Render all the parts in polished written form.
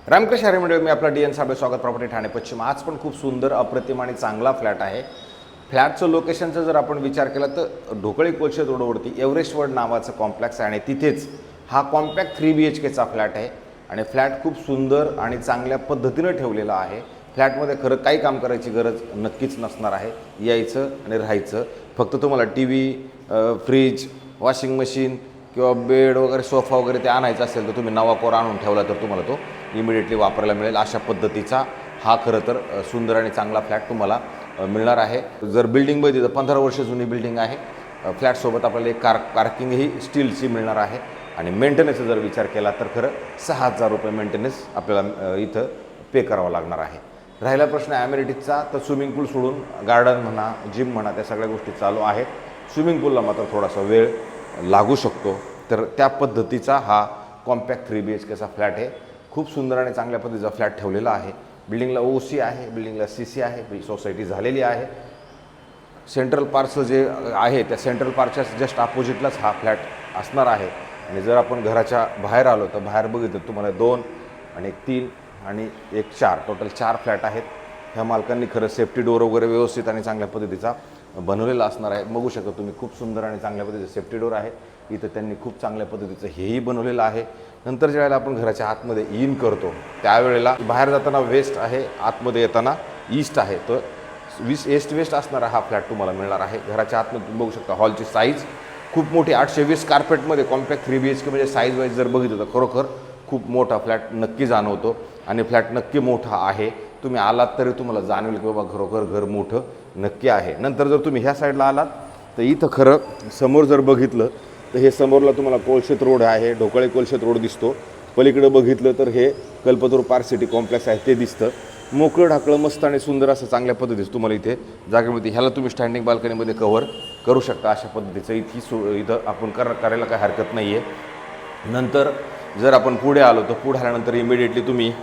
रामकृष्ण हरी मी आपला DN साहेब स्वागत property Thane पश्चिम। आज पण खूप सुंदर अप्रतिम आणि चांगला फ्लॅट आहे। फ्लॅटचं लोकेशनचं जर आपण विचार केला तर ढोकळी कोळशे रोडवरती एव्हरेस्ट वर्ल्ड नावाचं कॉम्प्लेक्स आहे आणि तिथेच हा कॉम्पॅक्ट 3 BHKचा फ्लॅट आहे आणि फ्लॅट खूप सुंदर आणि चांगल्या पद्धतीने ठेवलेला आहे। फ्लॅटमध्ये खरं काही काम करायची गरज नक्कीच नसणार आहे। यायचं आणि राहायचं, फक्त तुम्हाला टीव्ही, फ्रीज, वॉशिंग मशीन किंवा बेड वगैरे सोफा वगैरे ते आणायचं असेल तर तुम्ही नवा कोर आणून ठेवला तर तुम्हाला तो इमिडिएटली वापरायला मिळेल। अशा पद्धतीचा हा खरं तर सुंदर आणि चांगला फ्लॅट तुम्हाला मिळणार आहे। जर बिल्डिंग बघितली तर 15 वर्ष जुनी बिल्डिंग आहे। फ्लॅटसोबत आपल्याला एक पार्किंगही स्टीलची मिळणार आहे आणि मेंटेनन्सचा जर विचार केला तर खरं 6,000 रुपये मेंटेनन्स आपल्याला इथं पे करावा लागणार आहे। राहिला प्रश्न ॲम्युनिटीजचा, तर स्विमिंग पूल सोडून गार्डन म्हणा, जिम म्हणा, त्या सगळ्या गोष्टी चालू आहेत। स्विमिंग पूलला मात्र थोडासा वेळ लागू शकतो, तर त्या पद्धतीचा हा कॉम्पॅक्ट 3 BHKचा फ्लॅट आहे। खूप सुंदर आणि चांगल्या पद्धतीचा फ्लॅट ठेवलेला आहे। बिल्डिंगला OC आहे, बिल्डिंगला CC आहे, सोसायटी झालेली आहे। सेंट्रल पार्कचं जे आहे त्या सेंट्रल पार्कच्या जस्ट अपोजिटलाच हा फ्लॅट असणार आहे। आणि जर आपण घराच्या बाहेर आलो तर बाहेर बघितलं तुम्हाला 2 आणि 1 3 आणि 1 4 टोटल 4 फ्लॅट आहेत। ह्या मालकांनी खरं सेफ्टी डोअर वगैरे व्यवस्थित आणि चांगल्या पद्धतीचा बनवलेला असणार आहे। बघू शकता तुम्ही, खूप सुंदर आणि चांगल्या पद्धतीचं सेफ्टी डोअर आहे। इथं त्यांनी खूप चांगल्या पद्धतीचं हेही बनवलेलं आहे। नंतर ज्यावेळेला आपण घराच्या आतमध्ये इन करतो त्यावेळेला बाहेर जाताना वेस्ट आहे, आतमध्ये येताना ईस्ट आहे, तर ईस्ट वेस्ट असणारा हा फ्लॅट तुम्हाला मिळणार आहे। घराच्या आतमध्ये तुम्ही बघू शकता हॉलची साईज खूप मोठी 820 कार्पेटमध्ये कॉम्पॅक्ट 3 BHK म्हणजे साईज वाईज जर बघितलं तर खरोखर खूप मोठा फ्लॅट नक्की जाणवतो आणि फ्लॅट नक्की मोठा आहे। तुम्ही आलात तरी तुम्हाला जाणवेल की बाबा खरोखर घर मोठं नक्की आहे। नंतर जर तुम्ही ह्या साईडला आलात तर इथं खरं समोर जर बघितलं तर हे समोरला तुम्हाला कोळशेत रोड आहे, ढोकळे कोळशेत रोड दिसतो। पलीकडे बघितलं तर हे कल्पतरू पार्क सिटी कॉम्प्लेक्स आहे ते दिसतं। मोकळं ढाकळं मस्त आणि सुंदर असं चांगल्या पद्धतीचं तुम्हाला इथे जागेमध्ये ह्याला तुम्ही स्टँडिंग बाल्कनीमध्ये कव्हर करू शकता। अशा पद्धतीचं इथं आपण करायला काही हरकत नाही आहे। नंतर जर आपण पुढे आलो तर पुढे आल्यानंतर इमिडिएटली तुम्ही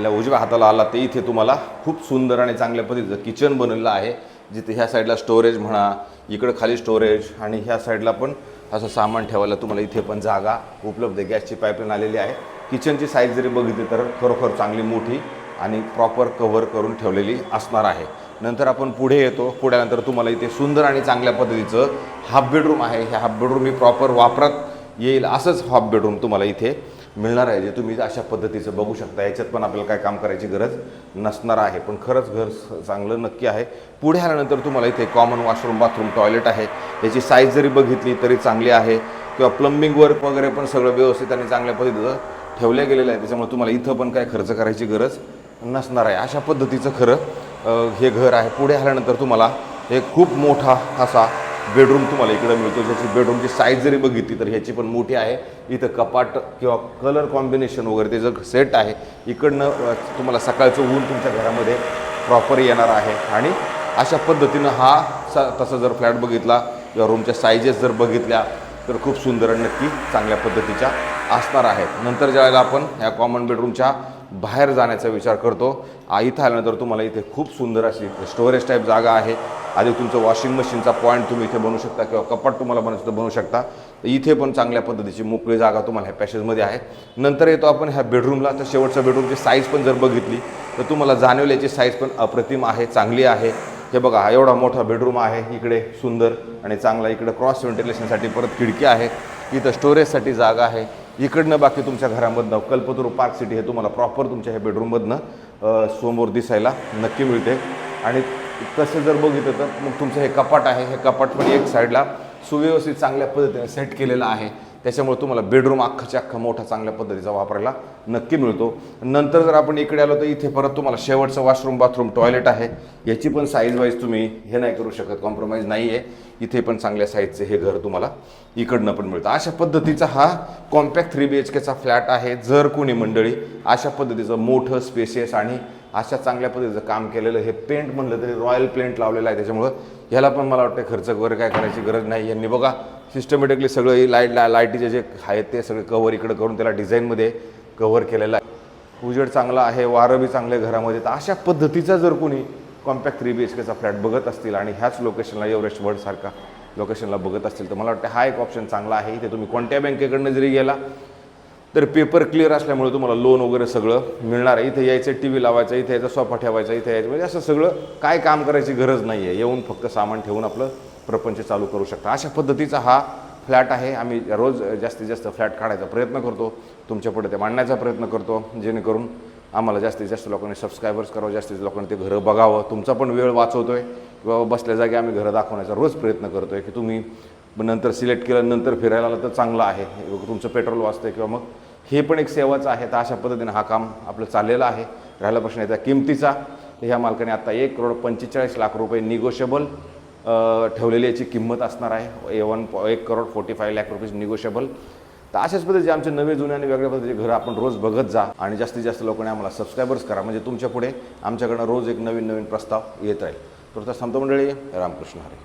उजव्या हाताला आला तर इथे तुम्हाला खूप सुंदर आणि चांगल्या पद्धतीचं किचन बनवलेलं आहे, जिथे ह्या साईडला स्टोरेज म्हणा, इकडं खाली स्टोरेज आणि ह्या साईडला पण असं सामान ठेवायला तुम्हाला इथे पण जागा उपलब्ध आहे। गॅसची पाईपलाईन आलेली आहे। किचनची साईज जरी बघितली तर खरोखर चांगली मोठी आणि प्रॉपर कव्हर करून ठेवलेली असणार आहे। नंतर आपण पुढे येतो, पुढे आल्यानंतर तुम्हाला इथे सुंदर आणि चांगल्या पद्धतीचं हाफ बेडरूम आहे। ह्या हाफ बेडरूम ही प्रॉपर वापरात येईल असंच हाफ बेडरूम तुम्हाला इथे मिळणार आहे, जे तुम्ही अशा पद्धतीचं बघू शकता। याच्यात पण आपल्याला काय काम करायची गरज नसणार आहे, पण खरंच घर चांगलं नक्की आहे। पुढे आल्यानंतर तुम्हाला इथे कॉमन वॉशरूम, बाथरूम, टॉयलेट आहे। याची साईज जरी बघितली तरी चांगली आहे, किंवा प्लंबिंग वर्क वगैरे पण सगळं व्यवस्थित आणि चांगल्या पद्धतीचं ठेवलं गेलेलं आहे, त्याच्यामुळे तुम्हाला इथं पण काय खर्च करायची गरज नसणार आहे। अशा पद्धतीचं खरं हे घर आहे। पुढे आल्यानंतर तुम्हाला एक खूप मोठा असा बेडरूम तुम्हाला इकडं मिळतो, ज्याची बेडरूमची साईज जरी बघितली तर ह्याची पण मोठी आहे। इथं कपाट किंवा कलर कॉम्बिनेशन वगैरे ते जर सेट आहे, इकडनं तुम्हाला सकाळचं ऊन तुमच्या घरामध्ये प्रॉपर येणार आहे। आणि अशा पद्धतीनं हा तसा जर फ्लॅट बघितला किंवा रूमच्या साईजेस जर बघितल्या तर खूप सुंदर आणि नक्की चांगल्या पद्धतीच्या असणार आहेत। नंतर ज्यावेळेला आपण ह्या कॉमन बेडरूमच्या बाहेर जाण्याचा विचार करतो, इथं आल्यानंतर तुम्हाला इथे खूप सुंदर अशी स्टोरेज टाईप जागा आहे। आधी तुमचं वॉशिंग मशीनचा पॉईंट तुम्ही इथे बनवू शकता किंवा कपाट तुम्हाला बनवू शकता। इथे पण चांगल्या पद्धतीची मोकळी जागा तुम्हाला ह्या पॅसेजमध्ये आहे। नंतर येतो आपण ह्या बेडरूमला, तर शेवटच्या बेडरूमची साईज पण जर बघितली तर तुम्हाला जाणवेल याची साईज पण अप्रतिम आहे, चांगली आहे। हे बघा, हा एवढा मोठा बेडरूम आहे, इकडे सुंदर आणि चांगला, इकडे क्रॉस व्हेंटिलेशनसाठी परत खिडकी आहे, इथं स्टोरेजसाठी जागा आहे। इकडनं बाकी तुमच्या घरामधनं कल्पतरू पार्क सिटी हे तुम्हाला प्रॉपर तुमच्या ह्या बेडरूममधनं समोर दिसायला नक्की मिळते। आणि तसं जर बघितलं तर मग तुमचं हे कपाट आहे, हे कपाट पण एक साईडला सुव्यवस्थित चांगल्या पद्धतीने सेट केलेलं आहे, त्याच्यामुळे तुम्हाला बेडरूम अख्खाच्या अख्खा मोठा चांगल्या पद्धतीचा वापरायला नक्की मिळतो। नंतर जर आपण इकडे आलो तर इथे परत तुम्हाला शेवटचं वॉशरूम, बाथरूम, टॉयलेट आहे। याची पण साईज वाईज तुम्ही हे नाही करू शकत, कॉम्प्रोमाइज नाही आहे। इथे पण चांगल्या साईजचं हे घर तुम्हाला इकडनं पण मिळतं। अशा पद्धतीचा हा कॉम्पॅक्ट 3 BHKचा फ्लॅट आहे। जर कोणी मंडळी अशा पद्धतीचं मोठं स्पेसियस आणि अशा चांगल्या पद्धतीचं काम केलेलं, हे पेंट म्हणलं तरी रॉयल पेंट लावलेलं आहे, त्याच्यामुळं ह्याला पण मला वाटतं खर्च वगैरे काय करायची गरज नाही। यांनी बघा सिस्टमॅटिकली सगळं लाईटीचे जे आहेत ते सगळे कव्हर इकडं करून त्याला डिझाईनमध्ये कव्हर केलेलं आहे। उजेड चांगला आहे, वारं बी चांगले घरामध्ये। तर अशा पद्धतीचा जर कोणी कॉम्पॅक्ट 3 BHKचा फ्लॅट बघत असतील आणि ह्याच लोकेशनला, एव्हरेस्ट वर्ल्डसारखा लोकेशनला बघत असतील, तर मला वाटतं हा एक ऑप्शन चांगला आहे। इथे तुम्ही कोणत्या बँकेकडनं जरी गेला तर पेपर क्लिअर असल्यामुळे तुम्हाला लोन वगैरे सगळं मिळणार आहे. इथे यायचं, टी व्ही लावायचा, इथे यायचा, सोफा ठेवायचा, इथे यायचं, म्हणजे असं सगळं काय काम करायची गरज नाही आहे. येऊन फक्त सामान ठेवून आपलं प्रपंच चालू करू शकता. अशा पद्धतीचा हा फ्लॅट आहे. आम्ही रोज जास्तीत जास्त फ्लॅट काढायचा प्रयत्न करतो, तुमच्या पुढे ते मांडण्याचा प्रयत्न करतो, जेणेकरून आम्हाला जास्तीत जास्त लोकांनी सबस्क्रायबर्स करावं, जास्तीत लोकांनी ते घरं बघावं. तुमचा पण वेळ वाचवतोय किंवा बसल्या जागी आम्ही घरं दाखवण्याचा रोज प्रयत्न करतोय की तुम्ही नंतर सिलेक्ट केलं, नंतर फिरायला आलं तर चांगलं आहे, तुमचं पेट्रोल वाचतंय किंवा मग हे पण एक सेवाच आहे. तर अशा पद्धतीने हा काम आपलं चाललेलं आहे. राहिला प्रश्न याचा किमतीचा, ह्या मालकाने आता 1,45,00,000 रुपये निगोशिएबल ठेवलेली याची किंमत असणार आहे. 1,45,00,000 रुपीज निगोशिएबल. तर अशाच पद्धतीचे आमचे नवे जुने आणि वेगळ्या पद्धतीचे घरं आपण रोज बघत जा आणि जास्तीत जास्त लोकांनी आम्हाला सबस्क्रायबर्स करा, म्हणजे तुमच्या पुढे आमच्याकडनं रोज एक नवीन प्रस्ताव येत राहील. तर थांबतो मंडळी. रामकृष्ण हरी.